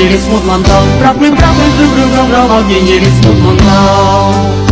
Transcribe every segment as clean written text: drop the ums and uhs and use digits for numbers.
nhẹ smooth mòn tàu rap rương rong nhẹ smooth mòn tàu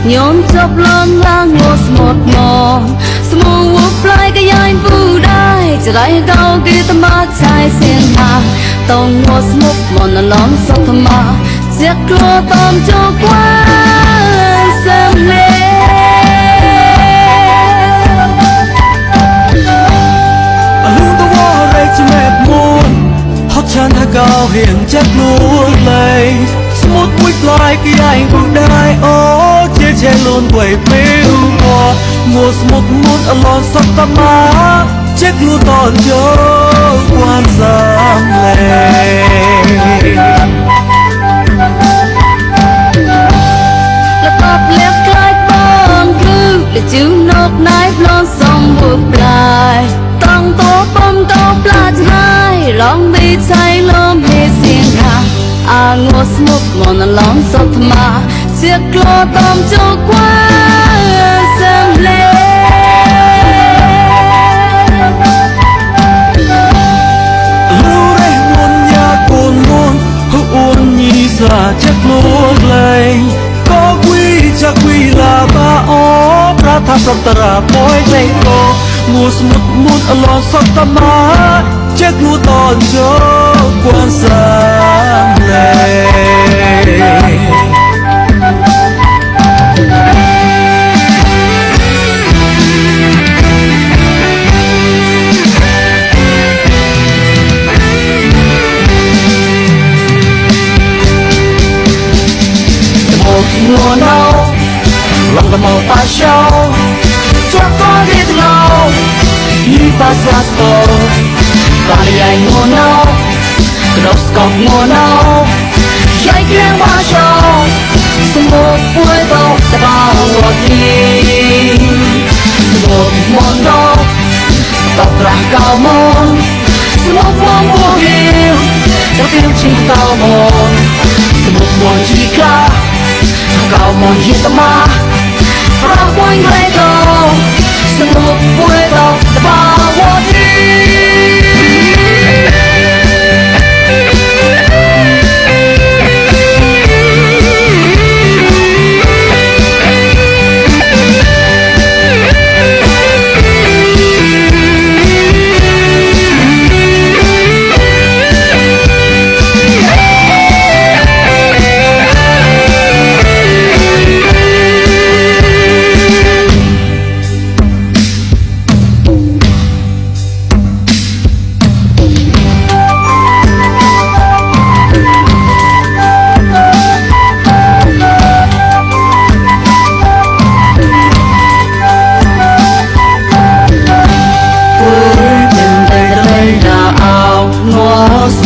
nhôm chọc lon lang ngô một mò smooth wup lại cái yai bu đaiจะได้เกากีตมาชายเสียงมาต้องงอสมุกมอนล้อมสักมาเสียกลัวตอมโจกว่าเสมเลลูตัวว่าอะไรจะแม่มูนฮอตฉันถ้าเกาเหียงจะกลัวเลยสมุดวิบลายก็ยังบุกได้โอ้เจ๊เจ๊ลุนไว้ปิ้วมัวสมุดมุดอลอนสักตามาเจ๊กลัวตอนโจกวันสามเลยแล้วตอบเล็บกลายปองคือและจิ๋วนกนายปลอนส่องบุบปลายต้องตัวปมตัวปลาจะไล่ร้องดีใจลมให้เสียงค่ะงอสมุกมอนล้อมสักมาเสียกลัวตอมโจกว่าเสมเลลูเรมุนยากุนมุนหัวอุ่นยี่สาจะกลัวเลยก็กุยจะกุยลาบาโอพระทับพระตราปอยใจโกมัวสมุดมุดอลอนสักตามาจะกลัวตอนโจกวนสามเลยงัวเน่าลองกระมองตาเช้าจับก้อนที่เงายี่ปาสาสโตตาใหญ่งัวเน่ากระดกสกอบงัวเน่าใหญ่เกลียงว่าชอบสมบูรณ์ป่วยโตแต่บ้าหัวดีสมบูรณ์มอนโตตบรักเก่ามอนสมบูรณ์มองหัวหิวจะเพียงชิงเก่ามอนสมบูรณ์มอนชีกาKau mau hitam Orang pun mereka Semua mereka terbawa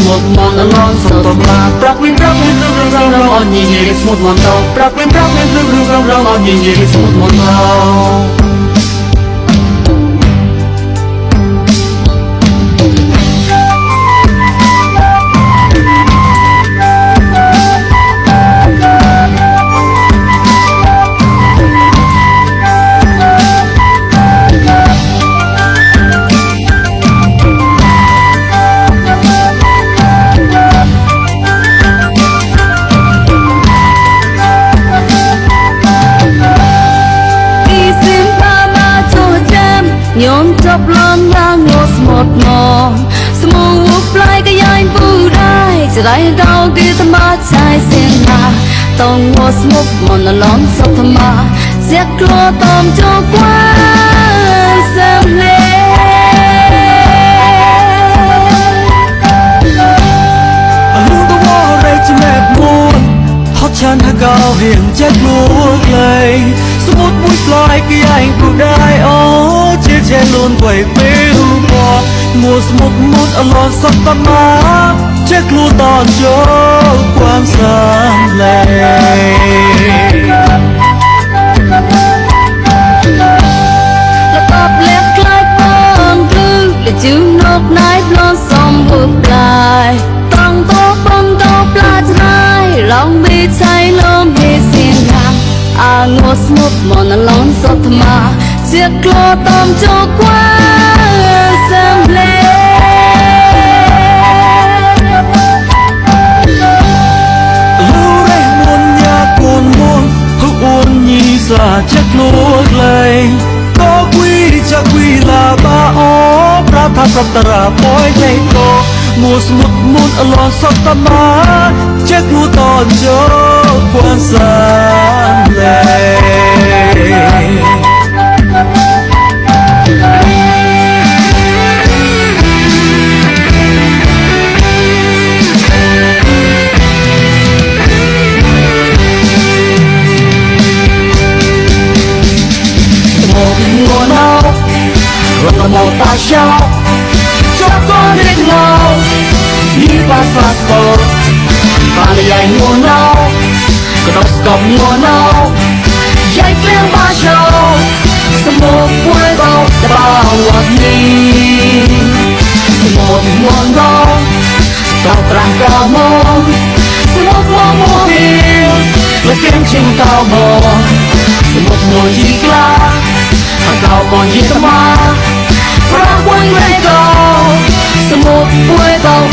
một món ăn ngon sầu tôm là bắp nguyên rong nhìn nhìn một món tàu bắp nguyên rong nhìn nhìn một món tàu nhôm chọc lon lang ngọt một mò smooth wup lại cái yai bu đaiจะได้เกากีตมาชายเสียงมาต้องงอสมุกมอนล้อมสักมาเสียกลัวตอมโจกว่าเสมเลลูตัวว่าอะไรจะแม่มูนฮอตฉันถ้าเกาเหียงจะกลัวเลยสมุดมุ้ยปลายก็ยังปลุกได้โอ้เจ๊เจ๊ลุนไว้ปิ้ว mùa một một ở lò sông tâm má chết lu tòn cho quang sang lệและตอบเล็กคล้ายปองคือและจูนกนายปลอสมบุกปลายต้องโตปมโตปลาชายลองบีใช้ลมให้เสียงดังอางดสมุดมอนลอนสดมาเสียกลัวตอมโจกว่าสำเร็จ xa chắc luộc lầy có quy chắc quy là ba ó pra tha pra tara bói nhảy to mùa một muôn ở lon sông tâm má chắc lu tòn cho quan xa lầy mùa nâu rồi là màu ta sao cho con biết lâu đi qua xa xôi và là dạy mùa nâu có đọc cầm mùa nâu dạy kêu ba show sẽ một quê bao đã bao hoạt đi sẽ một mùa nâu tao tràn cao môn sẽ một mùa hiền là kiếm trình cao môn sẽ một mùa gì khác kau còn gì tâm ma ra quên lấy kau semua quê kau